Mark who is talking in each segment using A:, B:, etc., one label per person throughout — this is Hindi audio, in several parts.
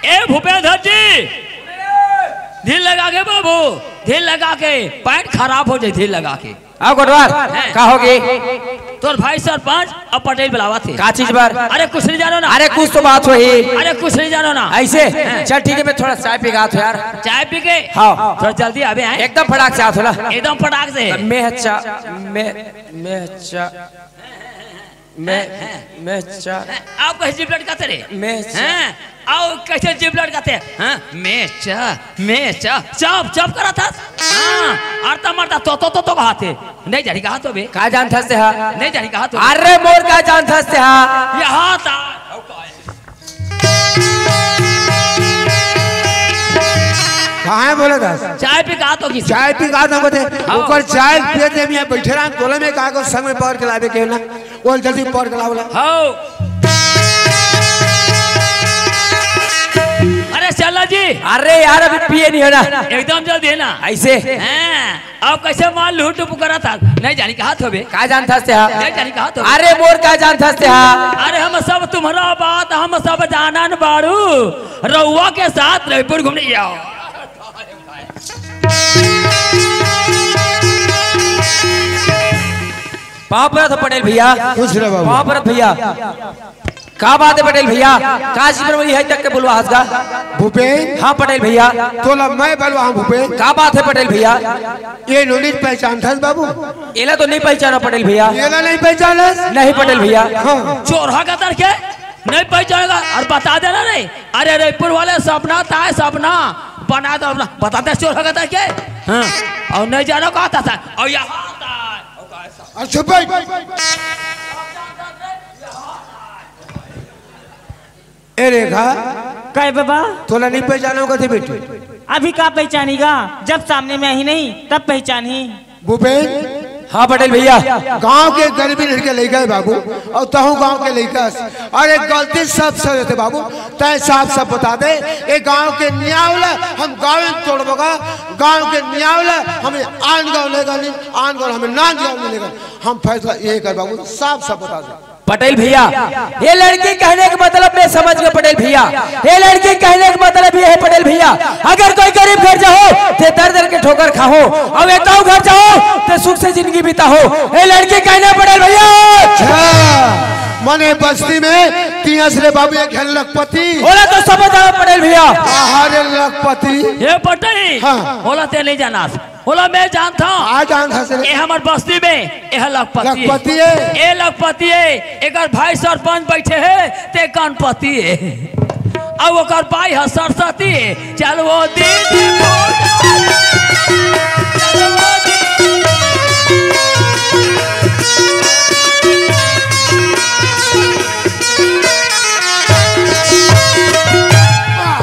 A: ए भूपेंद्र जी धीर लगा के बाबू, धीर लगा के, पैंट खराब हो जाए धीर लगा के।
B: आओ गोटवार का होगी
A: तोर भाई सरपंच अब पटेल बुलावा थे
B: का चीज बार?
A: अरे कुछ नहीं जानो ना।
B: अरे कुछ तो बात हुई।
A: अरे कुछ नहीं जानो ना
B: ऐसे चल ठीक है, मैं थोड़ा चाय पी गात यार।
A: चाय पी के
B: हाँ
A: थोड़ा जल्दी आवे हैं।
B: एकदम फटाक से आत होला,
A: एकदम फटाक से।
B: मैं अच्छा मैं अच्छा
A: आप कैसे जिप लटकाते रे?
B: मैं
A: हैं आओ कैसे जिप लटकाते हैं? मैं चप चप करा था। हां आरता मरता तो कहते नहीं जानी कहा तो बे
B: का जान था से हा
A: नहीं जानी कहा तो।
B: अरे मोर का जान था से हा
A: यहां था
C: कहाँ है बोले दास?
A: चाय पी कहा तो की
C: चाय पी कहा था ऊपर चाय पिए थे मैं बैठे रहा तोले में कहा को संग में पकड़ के लावे के ना वो जल्दी पकड़ के लावला।
A: हां अरे चला जी।
B: अरे यार अभी पिए नहीं हो ना,
A: एकदम जल्दी है ना
B: ऐसे
A: हैं। आप कैसे माल लूट करा था नहीं जानी कहा तो बे
B: का जान था से हा
A: नहीं जानी कहा तो।
B: अरे मोर का जान था से हा।
A: अरे हम सब तुम्हारा बात हम सब जानन बाड़ू, रउआ के साथ रायपुर घूमने जाओ।
B: पाप रहा था पटेल भैया,
C: कुछ रे बाबू
B: पाप रहा भैया का बात है पटेल भैया? काशी ब्रह्मणी है तक के बुलवा हंसगा
C: भूपेन।
B: हाँ पटेल भैया
C: तोला मैं बलवा हूँ भूपेन।
B: का बात है पटेल भैया?
C: ये नोलिज पहचान था बाबू?
B: एला तो नहीं पहचाना पटेल भैया।
C: येला नहीं पहचाना?
B: नहीं पटेल भैया।
C: हाँ
A: चोरहा का तर के नहीं पहचानेगा और बता देना नहीं। अरे रायपुर वाले सपना था सपना बना दो अपना बताते चोरहा का तर के। हाँ और नहीं जानो कहा था और यहाँ
C: अच्छा ए रेखा
D: कहे बाबा
C: तोला नहीं पहचाना कथे बेटी?
D: अभी का पहचानेगा जब सामने में आई नहीं तब पहचानी।
C: भूपेन
B: हाँ पटेल भैया
C: गांव के गरीबी लड़के ले गए बाबू और तहु गांव के लड़का अरे गलती सब रहते बाबू तय साफ सब बता दे। ये गांव के न्यावला हम गाँव में तोड़बोगा, गांव के न्यावला हमें आन गाँव लेगा नहीं, आन गाँव हमें नान गाँव मिलेगा। हम फैसला ये कर बाबू साफ सब बता दे।
B: पटेल भैया ये लड़की कहने का मतलब मैं समझ गया पटेल भैया। ये लड़की कहने का मतलब ये है पटेल भैया, अगर कोई गरीब घर जाओ तो दर दर के ठोकर खाओ और एक घर जाओ तो सुख से जिंदगी बिताओ। ये लड़की कहने पटेल भैया
C: मने बस्ती में तियस रे बाबू एक है लखपति
B: बोला तो सब बता पटेल भैया।
C: अरे लखपति
A: ये पटेल
C: हाँ।
A: बोला ते नहीं जाना बोला मैं जानता हूँ
C: आ जान
A: ये हमारे बस्ती में ये
C: लखपति है।
A: ये लखपति है एक भाई सरपंच बैठे है ते गणपति है अब ओकर भाई है सरस्वती है। चल वो दीदी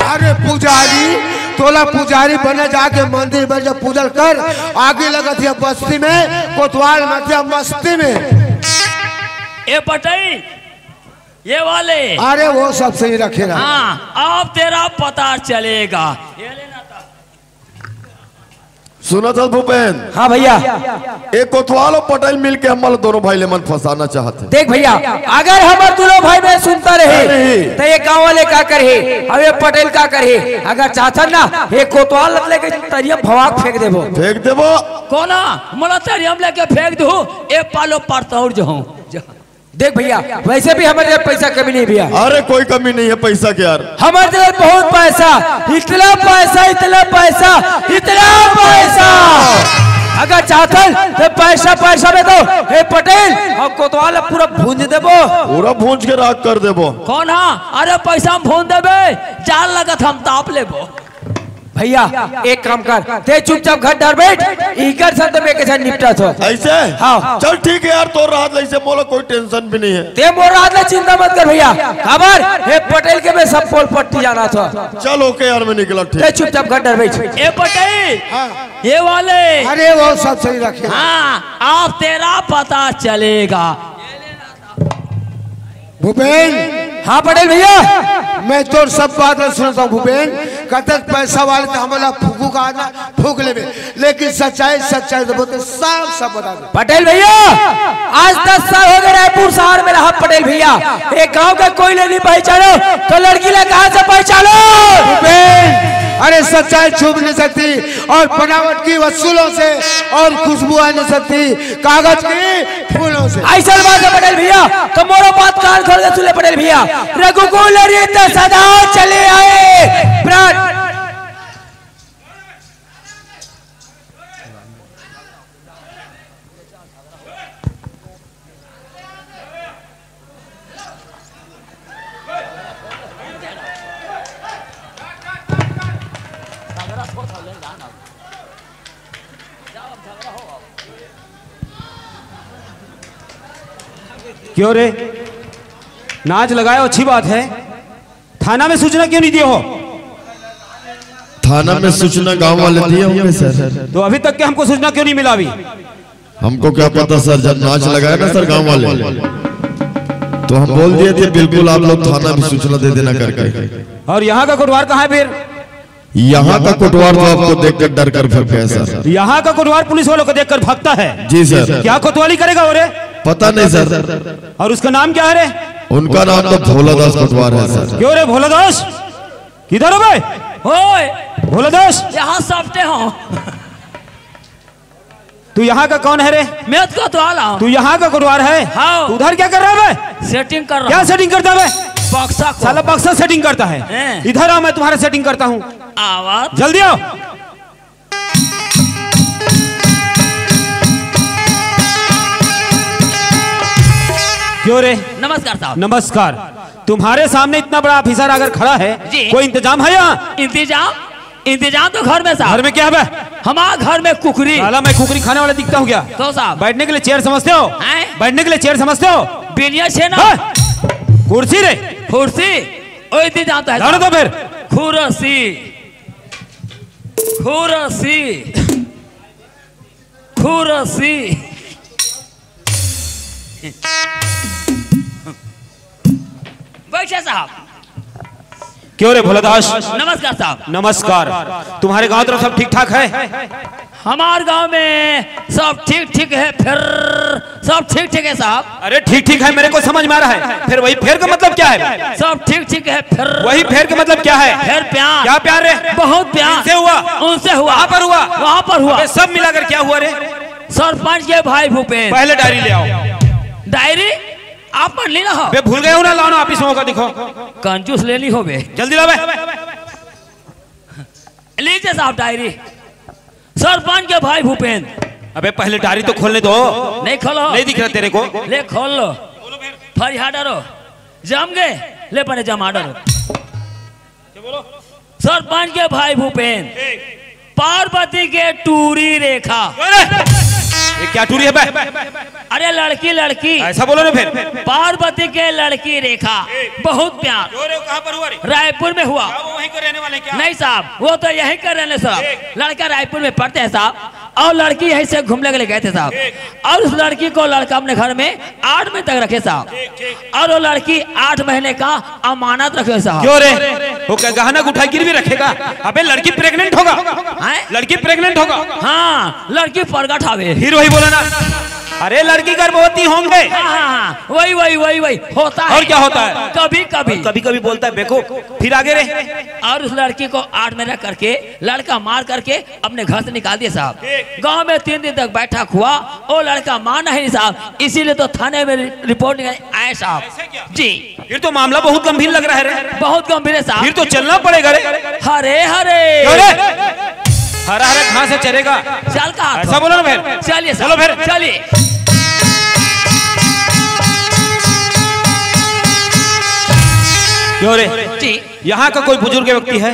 C: अरे पुजारी तोला पुजारी बने जाके मंदिर में जब पूजल कर आगे लगत है बस्ती में कोतवाल मध्य मस्ती में।
A: ये पटेल ये वाले
C: अरे वो सब सही रखे ना।
A: हाँ अब तेरा पता चलेगा।
E: सुना था भूपेन?
B: हाँ भैया
E: एक कोतवाल और पटेल मिलके हमारे दोनों भाई ले मन फंसाना चाहते।
B: देख भैया अगर हमारे दोनों भाई में सुनता रहे तो ये गाँव वाले क्या करे अब ये पटेल क्या करे? अगर चाहता ना ये कोतवाल लेके तरिया भवाक फेंक देबो
A: कोना मोला तरियम लेके फेंक दू एक पालो पड़ता जो।
B: देख भैया वैसे भी हमारे पैसा कमी नहीं भैया।
E: अरे कोई कमी नहीं है पैसा के यार,
B: हमारे पास बहुत पैसा इतना पैसा इतना पैसा इतना पैसा। अगर चाहता तो पैसा पैसा में दो हे पटेल और कोतवाल पूरा भूंज देबो,
E: पूरा भूंज के राख कर देबो।
A: कौन हा? अरे पैसा हम भून देबे जाल लगत हम ताप लेबो।
B: भैया एक काम कर ते चुपचाप घर डर बैठ इकर साथ तो के साथ निपटा तो
E: ऐसे।
B: हाँ
E: चल ठीक है यार तो रात ऐसे बोलो कोई टेंशन भी नहीं है।
B: ते मोर रात ले चिंता मत कर भैया खबर हे पटेल के में सब पोल पट्टी जाना था।
E: चल ओके यार मैं निकला ठीक।
B: ते चुपचाप घर डर बैठ।
A: ए पटेल ये वाले
C: अरे वो सब सही रखे।
A: हाँ आप तेरा पता चलेगा।
C: भूपेन
B: हाँ पटेल भैया
C: मैं तो सब बात सुनता हूँ भूपेन कतक पैसा वाले तो हमारा फूकू का आना फूक ले लेकिन सच्चाई सच्चाई तो बोलते सब बता दे।
B: पटेल भैया आज 10 साल हो गए रायपुर शहर में रहा पटेल भैया एक गांव का कोई नहीं पहचानो तो लड़की ने कहा से पहचानो।
C: अरे सच्चाई छुप नहीं सकती और बनावट की वसूलों से और खुशबू आ नहीं सकती कागज की फूलों से।
B: ऐसा बात है पटेल भैया, तो मोरो बात कान खोल के सुने पटेल भैया। रघुकुल रीत सदा चले आए प्राण।
F: क्यों रे नाच लगाए अच्छी बात है, थाना में सूचना क्यों नहीं दिए हो?
E: थाना में सूचना गांव वाले दिए होंगे सर।
F: तो अभी तक के हमको सूचना क्यों नहीं मिला? अभी
E: हमको क्या पता सर, जब नाच लगाया ना सर गांव वाले तो हम बोल दिए थे बिल्कुल आप लोग थाना में सूचना दे देना करके।
F: और यहाँ का कोटवार कहाँ है फिर?
E: यहाँ का कोटवार तो आपको देखकर डर कर भाग गया सर।
F: यहाँ का कोटवार पुलिस वालों को देखकर भागता है?
E: जी सर।
F: क्या कोतवाली करेगा वो रे?
E: पता नहीं सर।
F: और उसका नाम क्या है रे?
E: उनका नाम तो भोलादास कोटवार है सर।
F: क्यों रे भोलादास, किधर हो भाई?
A: ओए
F: भोलादास
A: यहाँ सपटे हो।
F: तू यहाँ का कौन है रे?
A: मैं तो कोतवाल हूँ।
F: तू यहाँ का कोटवार है?
A: हाँ।
F: तू उधर क्या कर रहा है?
A: सेटिंग कर रहा
F: क्या
A: हूँ।
F: सेटिंग करता है?
A: बक्सा को।
F: साला बक्सा सेटिंग करता है।
A: हैं।
F: इधर आओ, मैं तुम्हारा सेटिंग करता हूँ।
A: आवाज
F: जल्दी आओ। क्यों रे?
A: नमस्कार साहब।
F: नमस्कार। तुम्हारे सामने इतना बड़ा ऑफिसर अगर खड़ा है,
A: जी।
F: कोई इंतजाम है यहाँ?
A: इंतजाम तो घर में साहब।
F: घर में क्या है?
A: हमारे घर में कुकरी।
F: साला मैं कुकरी खाने वाला दिखता हूँ क्या?
A: तो साहब
F: बैठने के लिए चेयर समझते हो?
A: हैं?
F: बैठने के लिए चेयर समझते हो?
A: बिनिया छे ना
F: हाँ? कुर्सी रे?
A: कुर्सी ओ इंतजाम तो है
F: जानो तो फिर।
A: खुरसी खुरसी खुरसी बैठे साहब।
F: क्यों रे भोलादास?
A: नमस्कार साहब।
F: नमस्कार। तुम्हारे गांव तरफ सब ठीक ठाक है?
A: हमारे गांव में सब ठीक ठीक है, फिर सब ठीक ठीक है साहब।
F: अरे ठीक ठीक है मेरे को समझ में आ रहा है, फिर वही फेर का मतलब क्या है?
A: सब ठीक ठीक है, फिर
F: वही फेर का मतलब क्या है?
A: फिर प्यार।
F: क्या प्यार रे?
A: बहुत प्यार।
F: किससे हुआ?
A: उनसे हुआ।
F: वहाँ पर हुआ?
A: वहाँ पर हुआ।
F: अबे सब मिलाकर क्या हुआ रे?
A: सरपंच के भाई भूपेन।
F: पहले डायरी ले आओ।
A: डायरी आप पढ़ ली ना हो?
F: बे भूल गए हो ना, लाओ ना ऑफिस में होगा, दिखो।
A: कंजूस ले ली हो बे।
F: जल्दी लाओ बे।
A: लीजिए साहब डायरी। सरपंच के भाई भूपेन।
F: अबे पहले डायरी तो खोलने दो।
A: नहीं खोलो।
F: नहीं दिख रहा तेरे को?
A: ले खोल लो। फरिया डरो जम गए, ले पड़े जमा डरो। सरपंच के भाई भूपेन। पार्वती के टूरी रेखा।
F: ये क्या टूरी है बे?
A: अरे लड़की लड़की
F: ऐसा बोलो ना फिर।
A: पार्वती के लड़की रेखा, बहुत प्यार।
F: कहाँ पर हुआ रे?
A: रायपुर में हुआ।
F: वो वहीं को रहने वाले क्या?
A: नहीं साहब, वो तो यहीं कर रहे साहब। लड़का रायपुर में पढ़ते हैं साहब, और लड़की यहीं से घूमने के लिए गए थे साहब। और उस लड़की को लड़का अपने घर में 8 महीने तक रखे साहब, और वो लड़की 8 महीने का अमानत रखे साहब।
F: क्यों रे? वो क्या गहना उठा गिरवी रखेगा? अबे लड़की प्रेग्नेंट होगा। लड़की प्रेग्नेंट होगा?
A: हाँ, लड़की प्रगट आवे।
F: फिर वही बोला ना, अरे लड़की गर्भवती होंगे।
A: हाँ, वही वही वही वही होता है।
F: और क्या होता है?
A: कभी कभी
F: कभी कभी बोलता है बेको। फिर आगे रे।
A: और उस लड़की को 8 महीने करके लड़का मार करके अपने घर से निकाल दिया साहब। गांव में 3 दिन तक बैठक हुआ, वो लड़का माना ही नहीं साहब, इसीलिए तो थाने में रिपोर्ट आए साहब। जी
F: फिर तो मामला बहुत गंभीर लग रहा है रे।
A: बहुत गंभीर है साहब।
F: फिर तो चलना पड़ेगा रे।
A: हरे हरे
F: हरा हरा कहाँ से चलेगा?
A: चल का
F: ऐसा बोलो ना फिर।
A: चलिए
F: चलो फिर।
A: चलिए।
F: क्यों रे?
A: जी
F: यहाँ का कोई बुजुर्ग व्यक्ति है?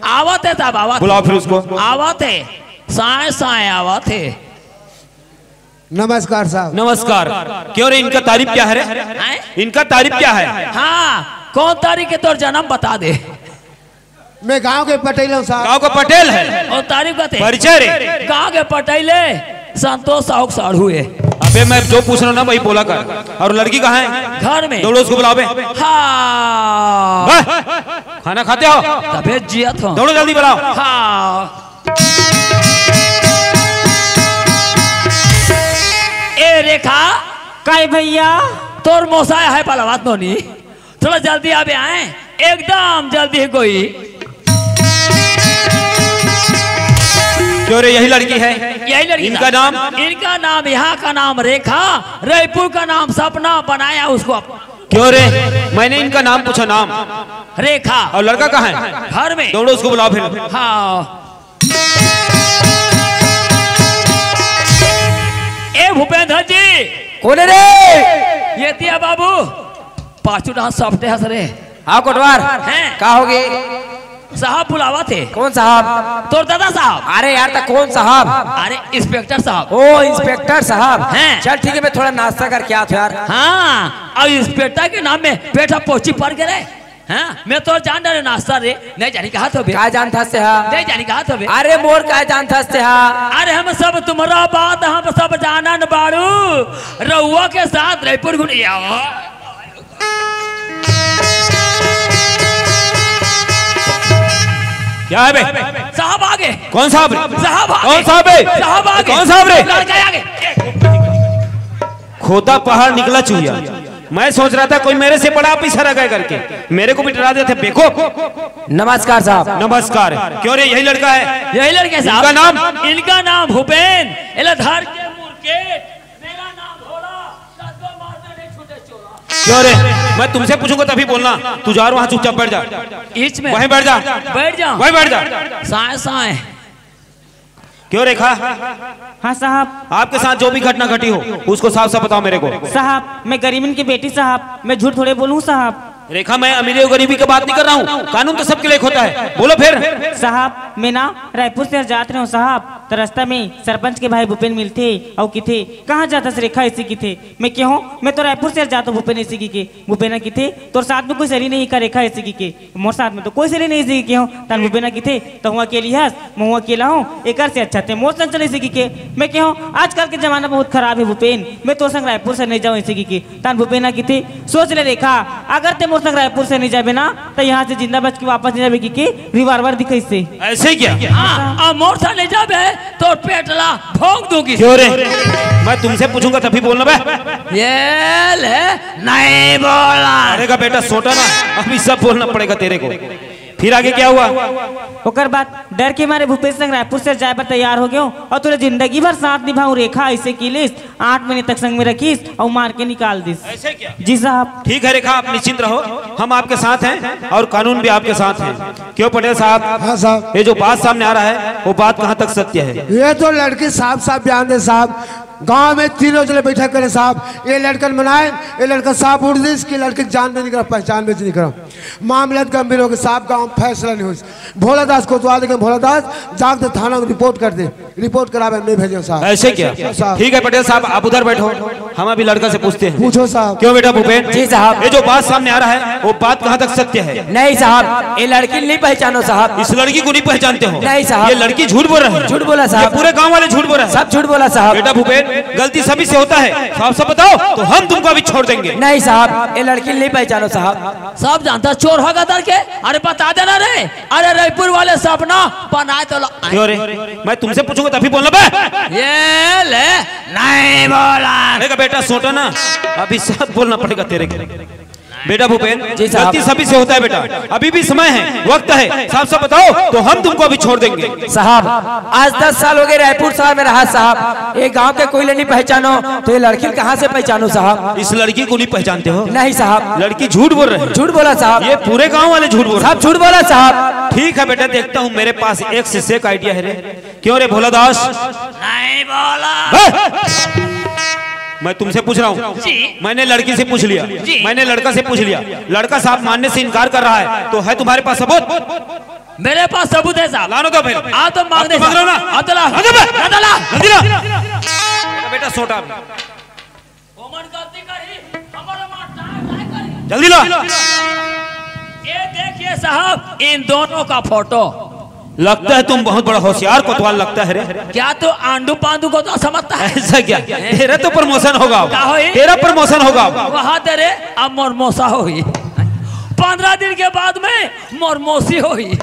A: आवत है साहब, आवत।
F: बुलाओ फिर उसको।
A: आवत है, साए साए आवत है।
C: नमस्कार साहब।
F: नमस्कार। क्यों रे? इनका तारीफ क्या है रे?
A: हैं?
F: इनका तारीफ क्या है?
A: हाँ, कौन तारीख के तोर जन्म बता दे।
C: मैं गांव के पटेल हूँ साहब।
F: गाँव का पटेल है?
A: और तारीख बता।
F: परिचय रे?
A: गाँव के पटेले संतोष साहू साढ़ू है।
F: अबे मैं जो पूछ रहा हूँ ना वही बोला कर। और लड़की कहाँ है?
A: घर में।
F: दौड़ो उसको बुलाओ बे।
A: हाँ,
F: खाना खाते हो?
A: तबे जियत हो।
F: दौड़ो जल्दी बुलाओ।
A: हाँ। ए रेखा,
D: काय भैया?
A: तोर मोसाया है पलावात नोनी, थोड़ा जल्दी आवे आए, एकदम जल्दी कोई।
F: क्यों रे, यही लड़की है?
A: यही लड़की।
F: इनका नाम?
A: इनका नाम, यहाँ का नाम रेखा, रायपुर का नाम सपना, बनाया उसको।
F: क्यों रे, मैंने इनका नाम पूछा, नाम
A: रेखा।
F: और लड़का कहाँ है?
A: घर में।
F: दौड़ो उसको बुलाओ फिर।
A: हाँ। ए भूपेंद्र जी।
B: कौन है रे?
A: ये दिया बाबू पाँचों डांस सॉफ्ट है रे।
B: हाँ कोटवार
A: हैं?
B: का होगी?
A: साहब बुलावा थे।
B: कौन साहब?
A: तो दादा साहब।
B: अरे यार तो कौन साहब?
A: अरे इंस्पेक्टर साहब।
B: ओ इंस्पेक्टर साहब
A: हैं?
B: चल ठीक है, मैं थोड़ा नाश्ता करके आता यार।
A: हाँ, और इंस्पेक्टर के नाम में पेटा पोची पड़ गए। हाँ, मैं तो जान रहा नाश्ता रे नहीं जानी कहा तो
B: का जान था से हा?
A: नहीं जानी कहा तो
B: अरे मोर का जान था से हा?
A: अरे हम सब तुम्हारा बात हम सब जानन बाड़ू, रउआ के साथ रायपुर घुनिया।
F: क्या है बे?
A: साहब आगे।
F: कौन साहब?
A: साहब आगे।
F: कौन साहब है?
A: साहब आगे।
F: कौन साहब रे?
A: लड़का आगे।
F: खोदा पहाड़ निकला चूहिया। मैं सोच रहा था कोई मेरे से बड़ा पीछा रह गए करके, मेरे को भी डरा देते बेवकूफ।
B: नमस्कार साहब।
F: नमस्कार। क्यों रे, यही लड़का है?
A: यही लड़के साहब।
F: इनका नाम?
A: इनका नाम भूपेन इलाधार के मुर्गे। मेरा नाम भोला, सबको मारने नहीं छूटे चोरा।
F: क्यों रे, मैं तुमसे पूछूंगा तभी बोलना। तू जा वहाँ चुपचाप बैठ जा।
A: बीच में
F: वहीं बैठ जा।
A: बैठ जा।
F: वहीं बैठ जा।
A: साए साए।
F: क्यों रेखा,
D: हाँ साहब।
F: आपके साथ जो भी घटना घटी हो उसको साफ साफ बताओ मेरे को।
D: साहब मैं गरीबन की बेटी साहब, मैं झूठ थोड़े बोलूं साहब।
F: रेखा, मैं अमीरी और गरीबी की बात नहीं कर रहा हूँ, कानून तो सबके लिए होता है। बोलो फिर।
D: साहब मैं ना रायपुर से जाते रहा हूँ साहब, तो रास्ता में सरपंच के भाई भूपेन मिलते और किथे कहाँ जाता से रेखा ऐसी किथे। मैं क्यों, मैं तो रायपुर से जाता हूँ भूपेन ऐसी की भूपेना किथे, तो साथ में कोई सरी नहीं का रेखा ऐसी की मोर साथ में तो कोई सरी नहीं ऐसी क्यों तन भूपेना किथे, तो हुआ अकेली हंस मैं अकेला हूँ, एक से अच्छा थे मोर संचल ऐसी की। मैं क्यों, आजकल के जमाना बहुत खराब है भूपेन, मैं तो संग रायपुर से नहीं जाऊँ ऐसी की तन भूपेना किथे। सोच ले रेखा, अगर ते मोर संग रायपुर से नहीं जाबे ना तो यहाँ से जिंदा बच के वापस नहीं जाबे की रिवाल्वर दिखे से।
F: ऐसे क्या?
A: हाँ, मोर्चा ले जाबे तो पेटला भोंक दूंगी।
F: क्यों रे, मैं तुमसे पूछूंगा तभी बोलना बे।
A: ये ले नहीं बोला।
F: अरे का बेटा सोटा ना, अभी सब बोलना पड़ेगा तेरे को। फिर आगे क्या हुआ?
D: ओकर बाद डर के मारे भूपेश संग रायपुर से जाए पर तैयार हो गयो और तुझे जिंदगी भर साथ निभाऊ रेखा ऐसे की लिस्ट 8 महीने तक संग में रखीस और मार के निकाल दिस।
F: ऐसे क्या?
D: जी साहब।
F: ठीक है रेखा, आप निश्चिंत रहो, हम आपके साथ हैं और कानून भी आपके साथ है। क्यों पटेल साहब?
C: हाँ साहब।
F: ये जो बात सामने आ रहा है वो बात कहाँ तक सत्य है?
C: ये तो लड़की साफ साफ बयान दे साहब, गांव में तीनों जने बैठक करे साहब, ये लड़कन बनाए, ये लड़का साफ उड़ दी, इसकी लड़की जान में नहीं करा, पहचान में नहीं करा, मामला गंभीर हो गया साहब, गांव फैसला नहीं हुई। भोला दास कोतवाल के भोला दास जाग दे थाना में रिपोर्ट कर दे, रिपोर्ट करावे मैं भेजो साहब।
F: ऐसे क्या? ठीक है पटेल साहब, आप उधर बैठो, हम अभी लड़का से पूछते हैं।
C: पूछो साहब।
F: क्यों बेटा भूपेन?
B: जी साहब।
F: ये जो बात सामने आ रहा है वो बात कहाँ तक सत्य है?
B: नहीं साहब, ये लड़की नहीं पहचानो साहब।
F: इस लड़की को नहीं पहचानते हो?
B: नहीं साहब।
F: ये लड़की झूठ बोल रहा है।
B: झूठ बोला साहब।
F: ये पूरे गांव वाले झूठ बोल रहे हैं।
B: सब झूठ बोला साहब।
F: बेटा भूपेन, गलती सभी से होता है, साफ साफ बताओ तो हम तुमको अभी छोड़ देंगे।
B: नहीं साहब, ये लड़की नहीं पहचानो साहब।
A: सब जानता चोर होगा दर के। अरे बता देना रे, अरे रायपुर वाले सपना बनाए तो
F: क्यों रे, मैं तुमसे पूछूंगा तभी बोलना बे।
A: ये ले नहीं बोला।
F: अरे का बेटा सोटा ना, अभी सब बोलना पड़ेगा तेरे को। बेटा भूपेन,
B: जी साहब।
F: गलती सभी से होता है बेटा, अभी भी समय है, वक्त है, साफ साफ बताओ तो हम तुमको अभी छोड़ देंगे।
B: साहब आज 10 साल हो गए रायपुर शहर में रहा साहब, ये गांव के कोई नहीं पहचानो तो ये लड़की कहाँ से पहचानो साहब?
F: इस लड़की को नहीं पहचानते हो?
B: नहीं साहब।
F: लड़की झूठ बोल रहे हैं।
B: झूठ बोला साहब।
F: ये पूरे गांव वाले झूठ बोल रहे हैं।
B: सब झूठ बोला साहब।
F: ठीक है बेटा, देखता हूँ मेरे पास एक से एक आइडिया है रे। क्यों रे भोला दास?
A: नहीं बोला।
F: मैं तुमसे पूछ रहा हूँ,
A: जी।
F: मैंने लड़की से पूछ लिया,
A: जी।
F: मैंने लड़का से पूछ लिया, लड़का साहब मानने से इनकार कर रहा है, तो है तुम्हारे पास सबूत?
A: मेरे पास सबूत है साहब।
F: लानो तो फिर।
A: आ तो मांग दे
F: मांग रहे हो ना?
A: आ तो ला।
F: आ तो बे।
A: आ तो ला।
F: जल्दी ला। बेटा सोटा,
A: ओमन गलती करी, हमारा मार टाइम नहीं करी।
F: जल्दी ला।
A: ये देखिए साहब, इन दोनों का फोटो।
F: लगता है तुम बहुत बड़ा होशियार कोतवाल लगता है रे।
A: क्या तो आंडू पांडू को तो समझता है?
F: ऐसा क्या? तेरा तो प्रमोशन होगा,
A: क्या होई?
F: तेरा प्रमोशन होगा।
A: वहाँ तेरे अब मोरमोसा होई। 15 दिन के बाद में मोरमोसी होई।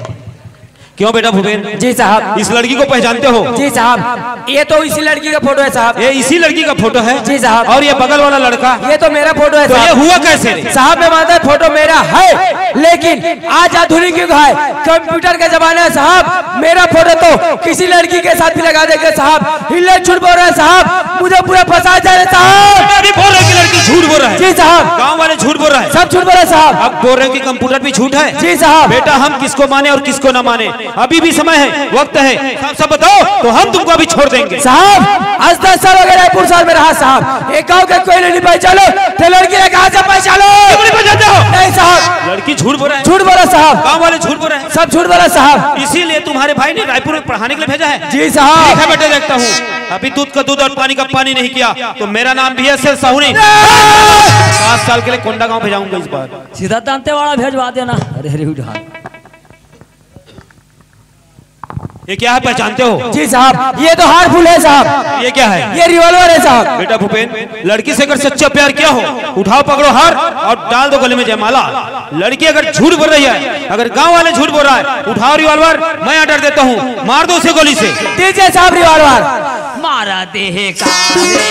F: क्यों बेटा भूपेन?
B: जी साहब।
F: इस लड़की को पहचानते हो?
B: जी साहब। ये तो इसी लड़की का फोटो है साहब।
F: ये इसी लड़की का फोटो है?
B: जी साहब।
F: और ये बगल वाला लड़का?
B: ये तो मेरा फोटो है
F: तो ये
B: साहब।
F: हुआ कैसे
B: साहब मैं मानता फोटो मेरा है, लेकिन आज आधुनिक युग है, कंप्यूटर का जमाना है साहब। मेरा फोटो तो किसी लड़की के साथ भी लगा देंगे साहब। हिले झूठ बोल रहे हैं साहब, मुझे पूरा फंसा जा रहे साहब।
F: अभी बोल रहे हैं कि लड़की झूठ बोल रहा है?
B: जी साहब।
F: गांव वाले झूठ बोल रहा है?
B: सब झूठ बोल रहे हैं साहब।
F: अब बोल रहे हैं कि कंप्यूटर भी झूठ है?
B: जी साहब।
F: बेटा हम किसको माने और किसको ना माने, अभी भी समय है, वक्त है, सब बताओ तो हम तुमको अभी छोड़ देंगे।
B: साहब आज 10 साल हो गए रायपुर शहर में रहा साहब, एक गाँव के कोई नहीं पहचानो तो लड़की ने कहा से पहचानो? नहीं साहब,
F: लड़की झूठ बोल रहा है?
B: झूठ बोला साहब।
F: गांव वाले झूठ बोल रहे हैं?
B: सब झूठ बोला साहब।
F: इसीलिए तुम्हारे भाई ने रायपुर में पढ़ाने के लिए भेजा है?
B: जी साहब।
F: ठीक है बेटे, देखता हूँ। अभी दूध का दूध और पानी का पानी नहीं किया तो मेरा नाम भी है साहू। 5 साल के लिए कोंडा गांव भेजाऊंगा इस बार।
A: सीधा दांतेवाड़ा भेजवा देना। अरे अरे उधार।
F: ये क्या है, पहचानते हो?
B: जी साहब, ये तो हार फूल है साहब।
F: ये क्या है?
B: ये रिवॉल्वर है साहब।
F: बेटा भूपेन, लड़की से अगर सच्चा प्यार किया हो, उठाओ पकड़ो हार और डाल दो गले में जयमाला। लड़की अगर झूठ बोल रही है, अगर गांव वाले झूठ बोल रहा है, उठाओ रिवॉल्वर, मैं ऑर्डर देता हूँ, मार दो उसे गोली से।
B: दीजिए साहब रिवॉल्वर।
A: मारा देह कारे,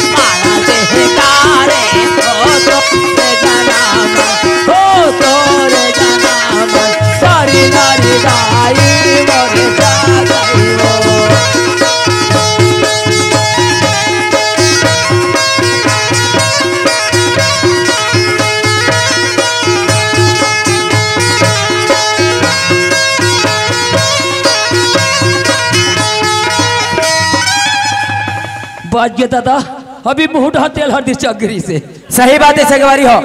A: मारा देह कारे, ओ तोरे जनाम, ओ तोरे जनाम, सारी नारी गाई मोरे जागई हो। बच गया दादा, अभी मुंह ढा तेल हर दिस चक्री से।
B: सही बात है सगवारी हो।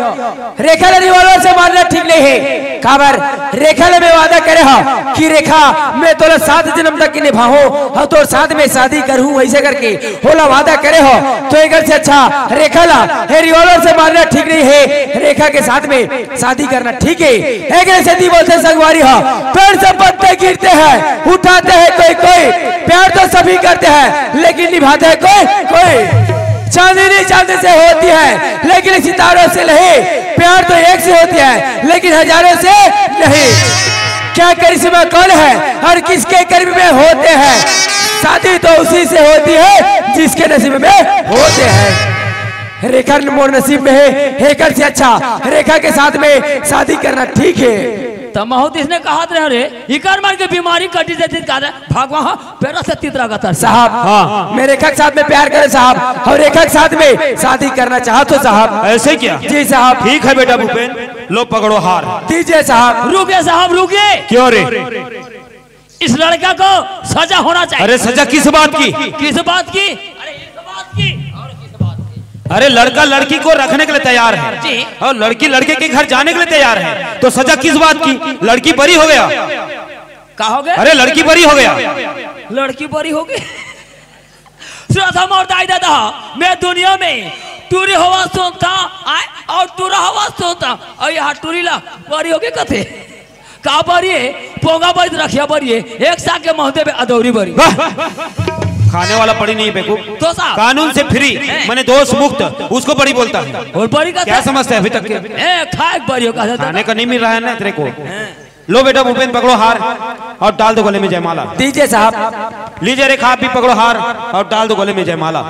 B: रेखा ने रिवॉल्वर से मारना ठीक नहीं है। खबर रेखा ने मैं वादा करे हो कि रेखा मैं तोला 7 जन्म तक की निभाऊं और तो साथ में शादी करूं, वैसे करके होला वादा करे हो तो एक से अच्छा रेखा ला है। रिवॉल्वर से मारना ठीक नहीं है, रेखा के साथ में शादी करना ठीक है। एक सदी बोलते सगवारी हो, पेड़ से पत्ते गिरते हैं, उठाते हैं कोई कोई, प्यार तो सभी करते हैं लेकिन निभाते हैं कोई कोई। चांदनी चांदी से होती है लेकिन सितारों से नहीं, प्यार तो एक से होती है लेकिन हजारों से नहीं। क्या करिश्मा कौन है और किसके करीब में होते हैं, शादी तो उसी से होती है जिसके नसीब में होते हैं। रेखा मोर नसीब में है, हेकर से अच्छा रेखा के साथ में शादी करना ठीक है।
A: तमाहुत इसने कहा रहे रे, इकर मार के बीमारी कटी जाती कहा भगवान पेड़ा से तितरा का
B: साहब। हाँ। मैं रेखा के साथ में प्यार करे साहब और रेखा के साथ में शादी करना चाहते हो साहब।
F: ऐसे क्या?
B: जी साहब।
F: ठीक है बेटा भूपेन, लो पकड़ो हार।
B: दीजिए साहब।
A: रुके साहब रुके।
F: क्यों रे?
A: इस लड़का को सजा होना चाहिए।
F: अरे सजा किस बात की?
A: किस बात की? अरे इस बात की और किस बात की?
F: अरे लड़का लड़की को रखने के लिए तैयार है
A: जी।
F: और लड़की लड़के के घर जाने के लिए तैयार है, तो सजा किस बात की? लड़की बरी हो गया।
A: क्या हो गया?
F: अरे लड़की बरी हो गया।
A: लड़की बरी हो गई। दादा मैं दुनिया में टूरी हवा सुनता और टूरा हवा सुनता और यहाँ टूरी ला बरी हो गई कथे का बरी है, पोगा बरी रखिया बरी है, एक साथ के महोदय में अदौरी बरी।
F: खाने वाला बड़ी नहीं बेकूफ,
A: तो साहब
F: कानून से फ्री मैंने दोष मुक्त, उसको बड़ी बोलता है।
A: और बड़ी का
F: क्या समझते हैं अभी तक के?
A: खाए बरी हो
F: खाने का नहीं मिल रहा है ना तेरे को। लो बेटा भूपेन पकड़ो हार और डाल दो गले में जयमाला।
B: दीजिए साहब।
F: लीजिए रेखा आप भी पकड़ो हार और डाल दो गले में जयमाला।